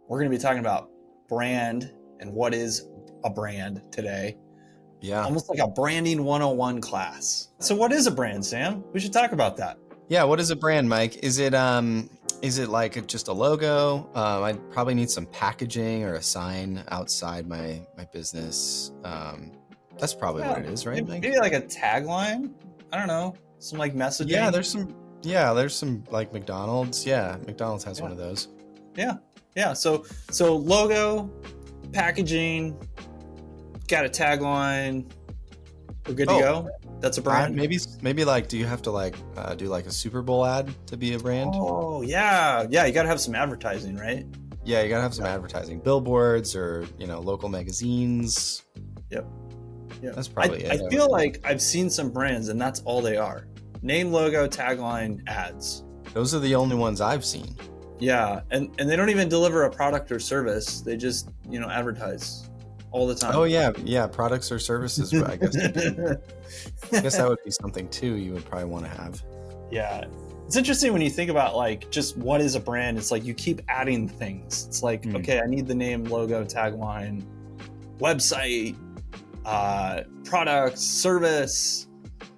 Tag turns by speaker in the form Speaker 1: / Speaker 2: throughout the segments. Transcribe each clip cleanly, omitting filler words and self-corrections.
Speaker 1: we're going to be talking about brand and what is a brand today.
Speaker 2: Yeah.
Speaker 1: Almost like a branding 101 class. So what is a brand, Sam? We should talk about that.
Speaker 2: Yeah, what is a brand, Mike? Is it like just a logo? I probably need some packaging or a sign outside my business. That's probably what it is, right, Mike?
Speaker 1: Maybe like a tagline. I don't know. Some like messaging.
Speaker 2: Yeah, there's some like McDonald's. Yeah, McDonald's has one of those.
Speaker 1: Yeah. So logo, packaging, got a tagline. We're good to go. That's a brand.
Speaker 2: Maybe like, do you have to like do like a Super Bowl ad to be a brand?
Speaker 1: Oh yeah. You got to have some advertising, right?
Speaker 2: Yeah, you gotta have some advertising, billboards or local magazines.
Speaker 1: Yep.
Speaker 2: That's probably it.
Speaker 1: I feel like I've seen some brands and that's all they are. Name, logo, tagline, ads.
Speaker 2: Those are the only ones I've seen.
Speaker 1: Yeah, and they don't even deliver a product or service. They just, advertise all the time.
Speaker 2: Oh yeah, products or services, I guess. I guess that would be something too you would probably want to have.
Speaker 1: Yeah. It's interesting when you think about like just what is a brand. It's like you keep adding things. It's like, okay, I need the name, logo, tagline, website, product, service,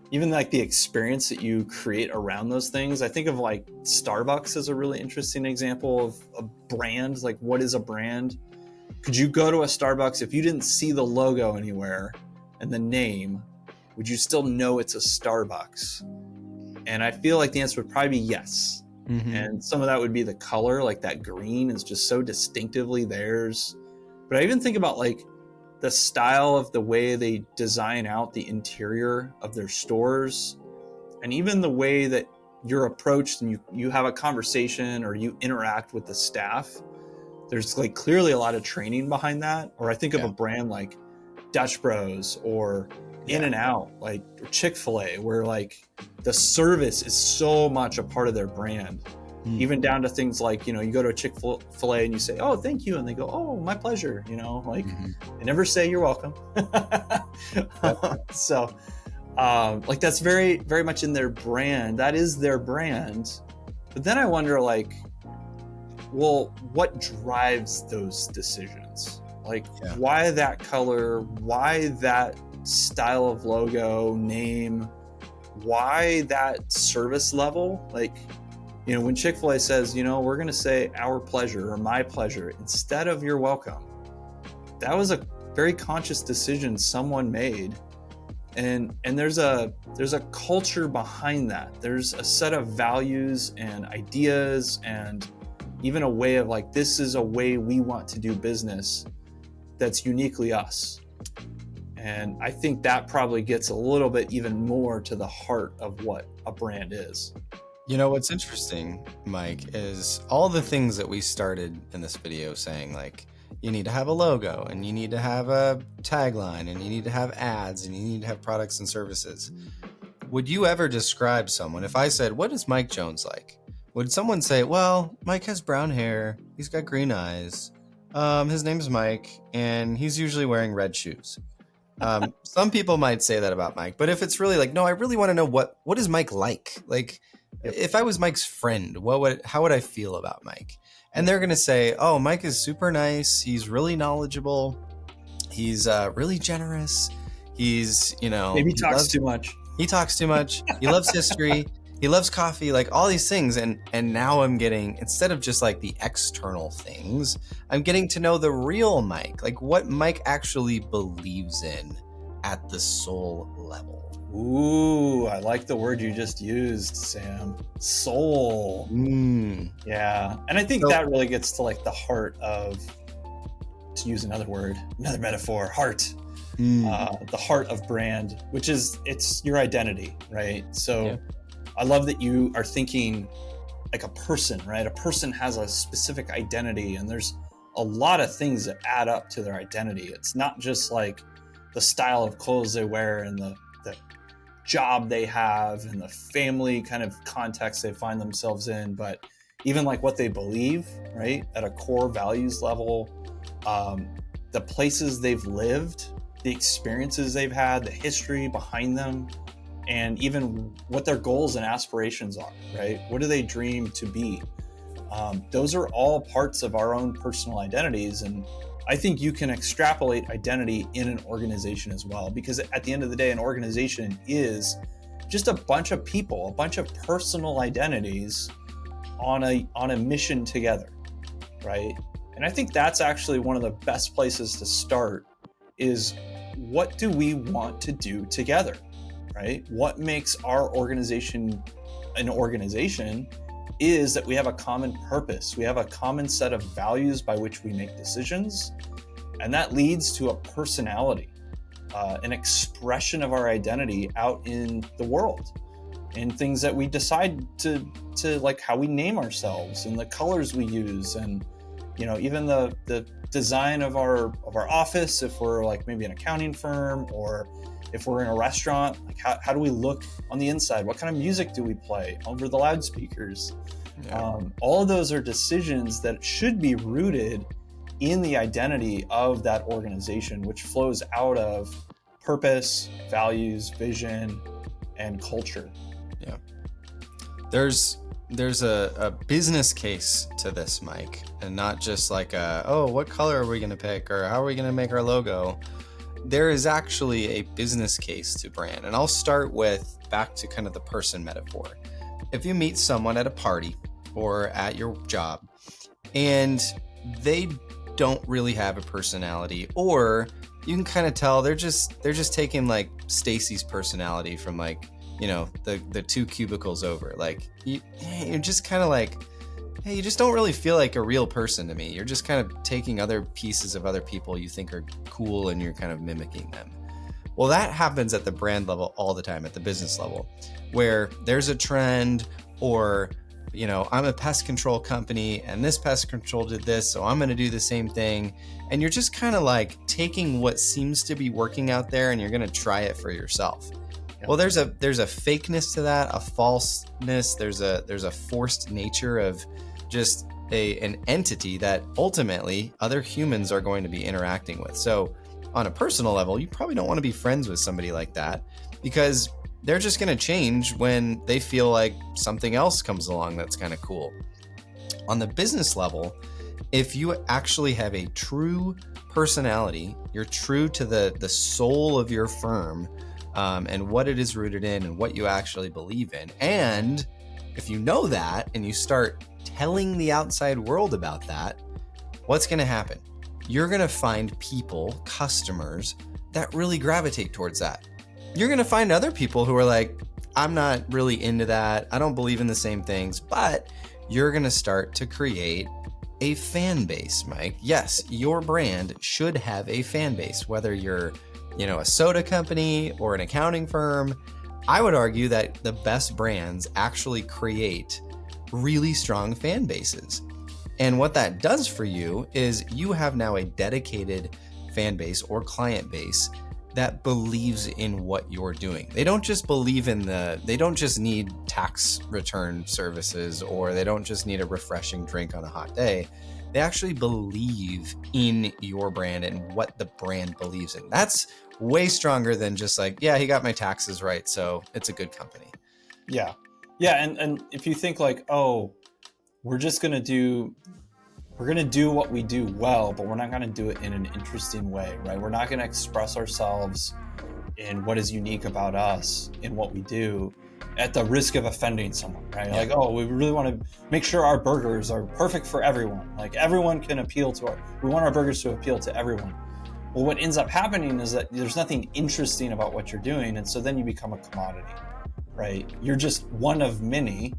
Speaker 1: even like the experience that you create around those things. I think of like Starbucks as a really interesting example of a brand. Like, what is a brand? Could you go to a Starbucks if you didn't see the logo anywhere and the name? Would you still know it's a Starbucks? And I feel like the answer would probably be yes. Mm-hmm. And some of that would be the color, like that green is just so distinctively theirs. But I even think about like the style of the way they design out the interior of their stores, and even the way that you're approached and you have a conversation or you interact with the staff. There's like clearly a lot of training behind that. Or I think of a brand like Dutch Bros or In-N-Out, like Chick-fil-A, where like the service is so much a part of their brand. Even down to things like, you go to a Chick-fil-A and you say, oh, thank you. And they go, oh, my pleasure. They never say you're welcome. So like that's very, very much in their brand. That is their brand. But then I wonder like, well, what drives those decisions? Like why that color? Why that style of logo, name? Why that service level? Like, when Chick-fil-A says, we're going to say our pleasure or my pleasure instead of you're welcome, that was a very conscious decision someone made. And there's a culture behind that. There's a set of values and ideas and even a way of like, this is a way we want to do business that's uniquely us. And I think that probably gets a little bit even more to the heart of what a brand is.
Speaker 2: What's interesting, Mike, is all the things that we started in this video saying, like, you need to have a logo and you need to have a tagline and you need to have ads and you need to have products and services. Would you ever describe someone, if I said, what is Mike Jones like? Would someone say, well, Mike has brown hair, he's got green eyes, his name's Mike, and he's usually wearing red shoes? Some people might say that about Mike, but if it's really like, no, I really want to know what is Mike like? Like, if I was Mike's friend, how would I feel about Mike? And they're going to say, oh, Mike is super nice. He's really knowledgeable. He's really generous. He's,
Speaker 1: maybe talks too much.
Speaker 2: He talks too much. He loves history. He loves coffee, like all these things. And now I'm getting, instead of just like the external things, I'm getting to know the real Mike, like what Mike actually believes in at the soul level.
Speaker 1: Ooh, I like the word you just used, Sam. Soul. Yeah. And I think that really gets to like the heart of, to use another metaphor, heart. The heart of brand, which is, it's your identity, right? So I love that you are thinking like a person, right? A person has a specific identity and there's a lot of things that add up to their identity. It's not just like the style of clothes they wear and the job they have and the family kind of context they find themselves in, but even like what they believe, right? At a core values level, the places they've lived, the experiences they've had, the history behind them, and even what their goals and aspirations are, right? What do they dream to be? Those are all parts of our own personal identities. And I think you can extrapolate identity in an organization as well, because at the end of the day, an organization is just a bunch of people, a bunch of personal identities on a mission together, right? And I think that's actually one of the best places to start is, what do we want to do together, right? What makes our organization an organization is that we have a common purpose. We have a common set of values by which we make decisions. And that leads to a personality, an expression of our identity out in the world, and things that we decide to like how we name ourselves and the colors we use, and even the design of our office, if we're like maybe an accounting firm, or if we're in a restaurant, like how do we look on the inside? What kind of music do we play over the loudspeakers?
Speaker 2: Yeah.
Speaker 1: All of those are decisions that should be rooted in the identity of that organization, which flows out of purpose, values, vision, and culture.
Speaker 2: Yeah. There's a business case to this, Mike, and not just like what color are we going to pick, or how are we going to make our logo? There is actually a business case to brand. And I'll start with back to kind of the person metaphor. If you meet someone at a party or at your job and they don't really have a personality, or you can kind of tell they're just taking like Stacy's personality from like, the two cubicles over. Like you're just kind of like, hey, you just don't really feel like a real person to me. You're just kind of taking other pieces of other people you think are cool and you're kind of mimicking them. Well, that happens at the brand level all the time, at the business level, where there's a trend, or I'm a pest control company and this pest control did this, so I'm going to do the same thing. And you're just kind of like taking what seems to be working out there and you're going to try it for yourself. Yeah. Well, there's a fakeness to that, a falseness. There's a forced nature of just an entity that ultimately other humans are going to be interacting with. So on a personal level, you probably don't want to be friends with somebody like that, because they're just going to change when they feel like something else comes along that's kind of cool. On the business level, if you actually have a true personality, you're true to the soul of your firm, and what it is rooted in and what you actually believe in. And if you know that and you start telling the outside world about that, what's going to happen? You're going to find people, customers, that really gravitate towards that. You're going to find other people who are like, I'm not really into that. I don't believe in the same things. But you're going to start to create a fan base, Mike. Yes, your brand should have a fan base, whether you're, a soda company or an accounting firm. I would argue that the best brands actually create really strong fan bases. And what that does for you is you have now a dedicated fan base or client base that believes in what you're doing. They don't just they don't just need tax return services, or they don't just need a refreshing drink on a hot day. They actually believe in your brand and what the brand believes in. That's way stronger than just like, yeah, he got my taxes right, so it's a good company.
Speaker 1: Yeah. And if you think like, oh, we're going to do what we do well, but we're not going to do it in an interesting way, right? We're not going to express ourselves in what is unique about us in what we do at the risk of offending someone, right? Yeah. Like, oh, we really want to make sure our burgers are perfect for everyone. Like everyone can we want our burgers to appeal to everyone. Well, what ends up happening is that there's nothing interesting about what you're doing. And so then you become a commodity, right? You're just one of many.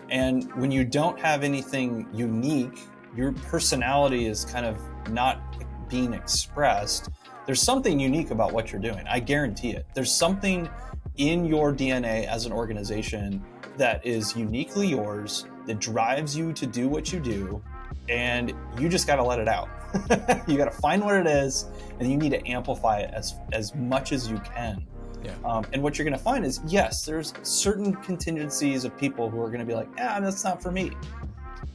Speaker 1: And when you don't have anything unique, your personality is kind of not being expressed. There's something unique about what you're doing. I guarantee it. There's something in your DNA as an organization that is uniquely yours, that drives you to do what you do, and you just got to let it out. You got to find what it is, and you need to amplify it as much as you can.
Speaker 2: Yeah.
Speaker 1: And what you're going to find is, yes, there's certain contingencies of people who are going to be like, that's not for me.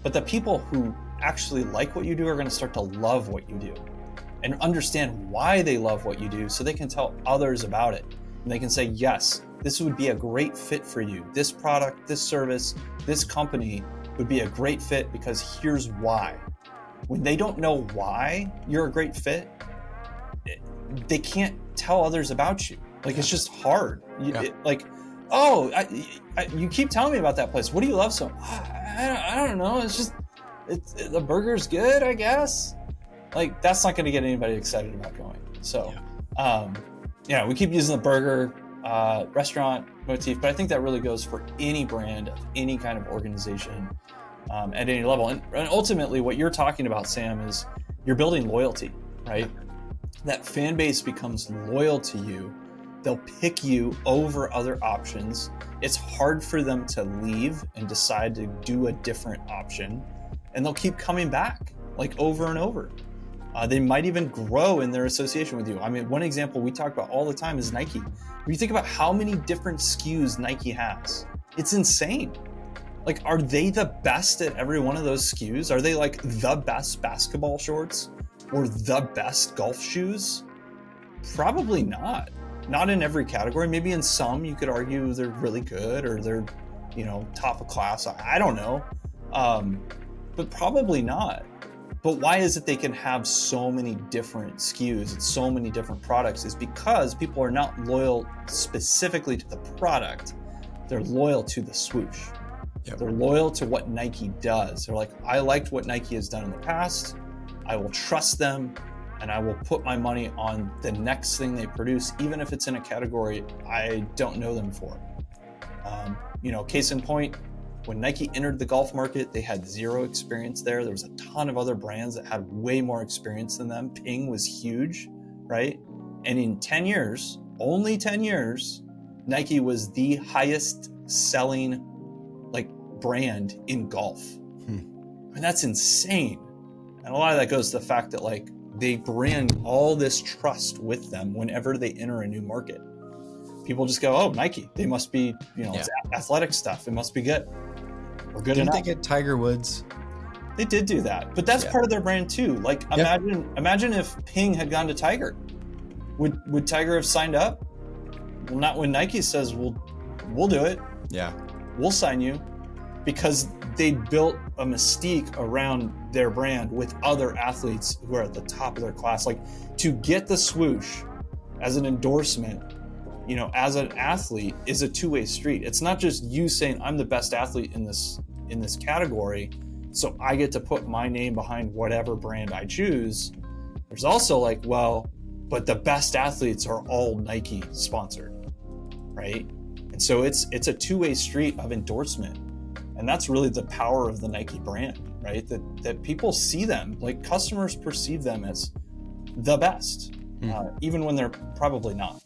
Speaker 1: But the people who actually like what you do are going to start to love what you do and understand why they love what you do, so they can tell others about it. And they can say, yes, this would be a great fit for you. This product, this service, this company would be a great fit because here's why. When they don't know why you're a great fit, they can't tell others about you. Like, it's just hard. You keep telling me about that place. What do you love so? I don't know. It's the burger's good, I guess. Like, that's not going to get anybody excited about going. So, we keep using the burger restaurant motif, but I think that really goes for any brand of any kind of organization at any level. And ultimately, what you're talking about, Sam, is you're building loyalty, right? That fan base becomes loyal to you. They'll pick you over other options. It's hard for them to leave and decide to do a different option, and they'll keep coming back, like, over and over. They might even grow in their association with you. I mean, one example we talk about all the time is Nike. When you think about how many different SKUs Nike has, it's insane. Like, are they the best at every one of those SKUs? Are they like the best basketball shorts or the best golf shoes? Probably not. Not in every category. Maybe in some you could argue they're really good or they're, top of class. I don't know. But probably not. But why is it they can have so many different SKUs and so many different products? Is because people are not loyal specifically to the product. They're loyal to the swoosh. Yep. They're loyal to what Nike does. They're like, I liked what Nike has done in the past. I will trust them, and I will put my money on the next thing they produce, even if it's in a category I don't know them for. Case in point, when Nike entered the golf market, they had zero experience there. There was a ton of other brands that had way more experience than them. Ping was huge, right? And in 10 years, only 10 years, Nike was the highest selling brand in golf. And that's insane. And a lot of that goes to the fact that they bring all this trust with them whenever they enter a new market. People just go, oh, Nike, they must be, it's athletic stuff. It must be good. Or good enough.
Speaker 2: Didn't they get Tiger Woods?
Speaker 1: They did do that, but that's part of their brand too. Like, imagine if Ping had gone to Tiger. Would Tiger have signed up? Well, not when Nike says, we'll do it.
Speaker 2: Yeah.
Speaker 1: We'll sign you. Because they built a mystique around their brand with other athletes who are at the top of their class. Like, to get the swoosh as an endorsement, as an athlete, is a two-way street. It's not just you saying, I'm the best athlete in this category, so I get to put my name behind whatever brand I choose. There's also but the best athletes are all Nike sponsored, right? And so it's a two-way street of endorsement. And that's really the power of the Nike brand, right? That people see them, customers perceive them as the best, even when they're probably not.